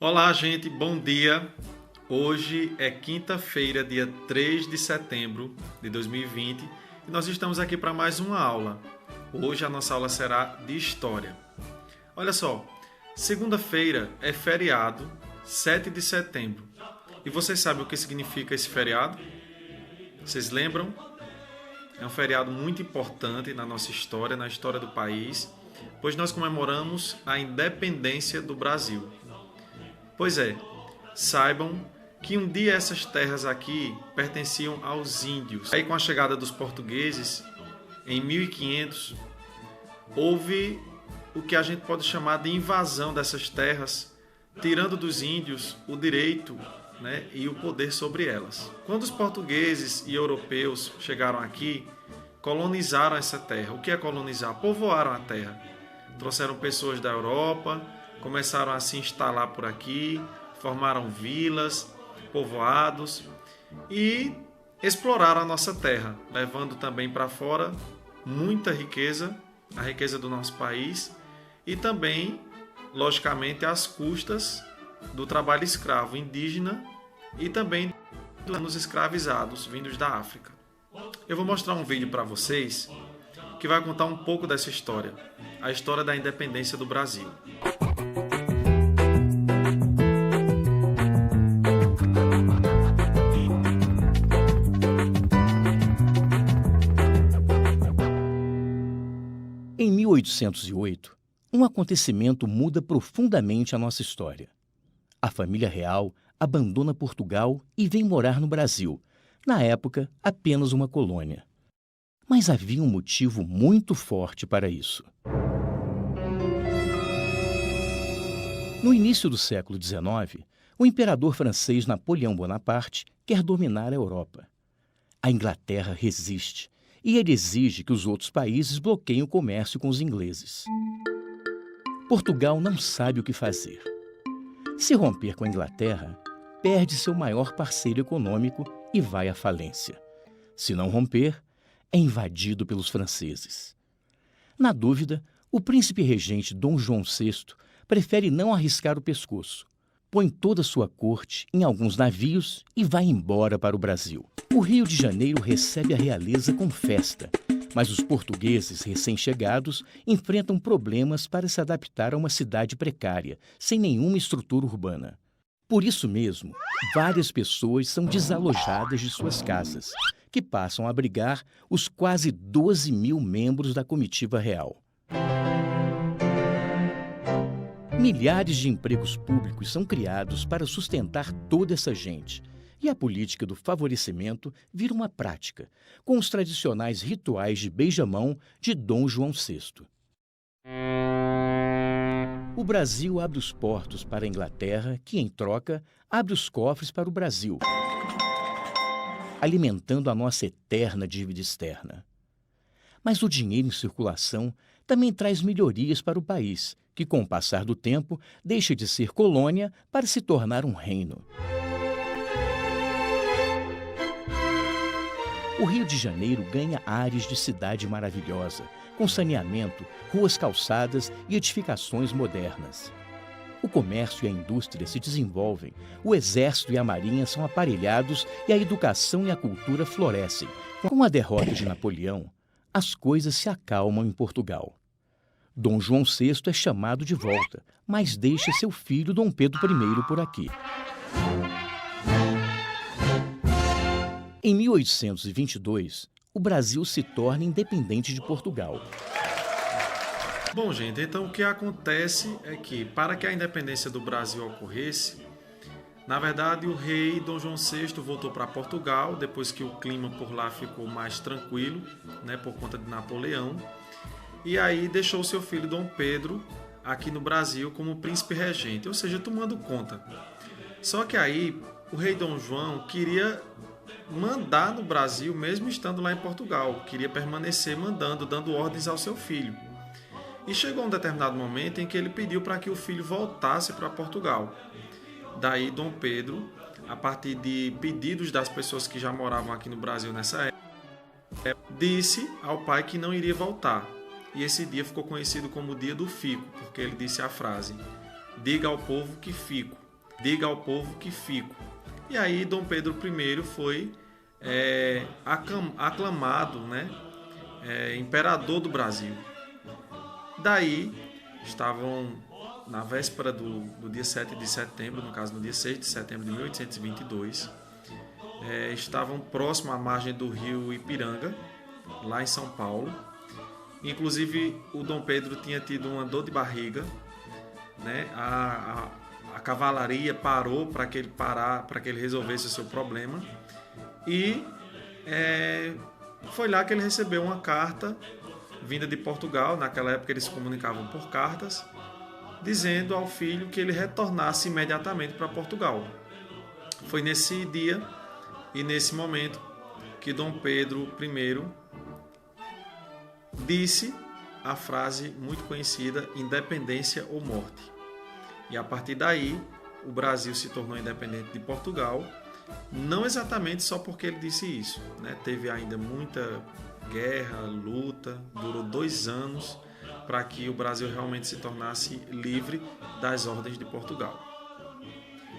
Olá, gente, bom dia. Hoje é quinta-feira, dia 3 de setembro de 2020 e nós estamos aqui para mais uma aula. Hoje a nossa aula será de História. Olha só, segunda-feira é feriado, 7 de setembro. E vocês sabem o que significa esse feriado? Vocês lembram? É um feriado muito importante na nossa história, na história do país, pois nós comemoramos a independência do Brasil. Pois é, saibam que um dia essas terras aqui pertenciam aos índios. Aí com a chegada dos portugueses, em 1500, houve o que a gente pode chamar de invasão dessas terras, tirando dos índios o direito, e o poder sobre elas. Quando os portugueses e europeus chegaram aqui, colonizaram essa terra. O que é colonizar? Povoaram a terra. Trouxeram pessoas da Europa, começaram a se instalar por aqui, formaram vilas, povoados e exploraram a nossa terra, levando também para fora muita riqueza, a riqueza do nosso país e também, logicamente, às custas do trabalho escravo indígena e também dos escravizados vindos da África. Eu vou mostrar um vídeo para vocês que vai contar um pouco dessa história, a história da independência do Brasil. Em 1808, um acontecimento muda profundamente a nossa história. A família real abandona Portugal e vem morar no Brasil, na época apenas uma colônia. Mas havia um motivo muito forte para isso. No início do século XIX, o imperador francês Napoleão Bonaparte quer dominar a Europa. A Inglaterra resiste e ele exige que os outros países bloqueiem o comércio com os ingleses. Portugal não sabe o que fazer. Se romper com a Inglaterra, perde seu maior parceiro econômico e vai à falência. Se não romper, é invadido pelos franceses. Na dúvida, o príncipe regente Dom João VI prefere não arriscar o pescoço. Põe toda a sua corte em alguns navios e vai embora para o Brasil. O Rio de Janeiro recebe a realeza com festa, mas os portugueses recém-chegados enfrentam problemas para se adaptar a uma cidade precária, sem nenhuma estrutura urbana. Por isso mesmo, várias pessoas são desalojadas de suas casas, que passam a abrigar os quase 12 mil membros da comitiva real. Milhares de empregos públicos são criados para sustentar toda essa gente, e a política do favorecimento vira uma prática, com os tradicionais rituais de beijamão de Dom João VI. O Brasil abre os portos para a Inglaterra, que, em troca, abre os cofres para o Brasil, alimentando a nossa eterna dívida externa. Mas o dinheiro em circulação também traz melhorias para o país, que, com o passar do tempo, deixa de ser colônia para se tornar um reino. O Rio de Janeiro ganha ares de cidade maravilhosa, com saneamento, ruas calçadas e edificações modernas. O comércio e a indústria se desenvolvem, o exército e a marinha são aparelhados e a educação e a cultura florescem. Com a derrota de Napoleão, as coisas se acalmam em Portugal. Dom João VI é chamado de volta, mas deixa seu filho Dom Pedro I por aqui. Em 1822, o Brasil se torna independente de Portugal. Bom, gente, então o que acontece é que, para que a independência do Brasil ocorresse, na verdade o rei Dom João VI voltou para Portugal, depois que o clima por lá ficou mais tranquilo, por conta de Napoleão, e aí deixou seu filho Dom Pedro aqui no Brasil como príncipe regente, ou seja, tomando conta. Só que aí o rei Dom João queria mandar no Brasil, mesmo estando lá em Portugal, queria permanecer mandando, dando ordens ao seu filho. E chegou um determinado momento em que ele pediu para que o filho voltasse para Portugal. Daí Dom Pedro, a partir de pedidos das pessoas que já moravam aqui no Brasil nessa época, disse ao pai que não iria voltar. E esse dia ficou conhecido como o Dia do Fico, porque ele disse a frase: "Diga ao povo que fico", diga ao povo que fico. E aí Dom Pedro I foi aclamado, né, imperador do Brasil. Daí estavam na véspera do dia 7 de setembro, no caso no dia 6 de setembro de 1822, estavam próximo à margem do rio Ipiranga, lá em São Paulo. Inclusive o Dom Pedro tinha tido uma dor de barriga, né? A cavalaria parou para que ele resolvesse o seu problema, e foi lá que ele recebeu uma carta vinda de Portugal. Naquela época eles se comunicavam por cartas, dizendo ao filho que ele retornasse imediatamente para Portugal. Foi nesse dia e nesse momento que Dom Pedro I disse a frase muito conhecida: independência ou morte. E a partir daí o Brasil se tornou independente de Portugal, não exatamente só porque ele disse isso, né? Teve ainda muita guerra, luta, durou 2 anos para que o Brasil realmente se tornasse livre das ordens de Portugal.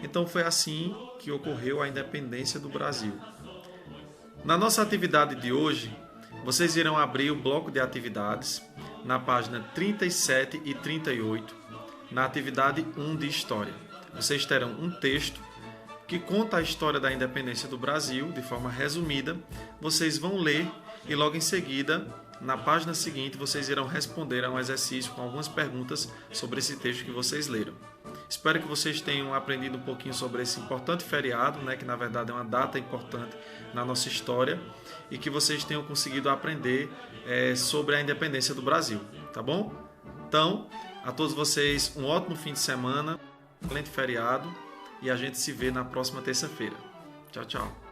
Então foi assim que ocorreu a independência do Brasil. Na nossa atividade de hoje, vocês irão abrir o bloco de atividades na página 37 e 38, na atividade 1 de História. Vocês terão um texto que conta a história da independência do Brasil de forma resumida. Vocês vão ler e logo em seguida, na página seguinte, vocês irão responder a um exercício com algumas perguntas sobre esse texto que vocês leram. Espero que vocês tenham aprendido um pouquinho sobre esse importante feriado, né, que na verdade é uma data importante na nossa história, e que vocês tenham conseguido aprender sobre a independência do Brasil, tá bom? Então, a todos vocês um ótimo fim de semana, um excelente feriado, e a gente se vê na próxima terça-feira. Tchau, tchau.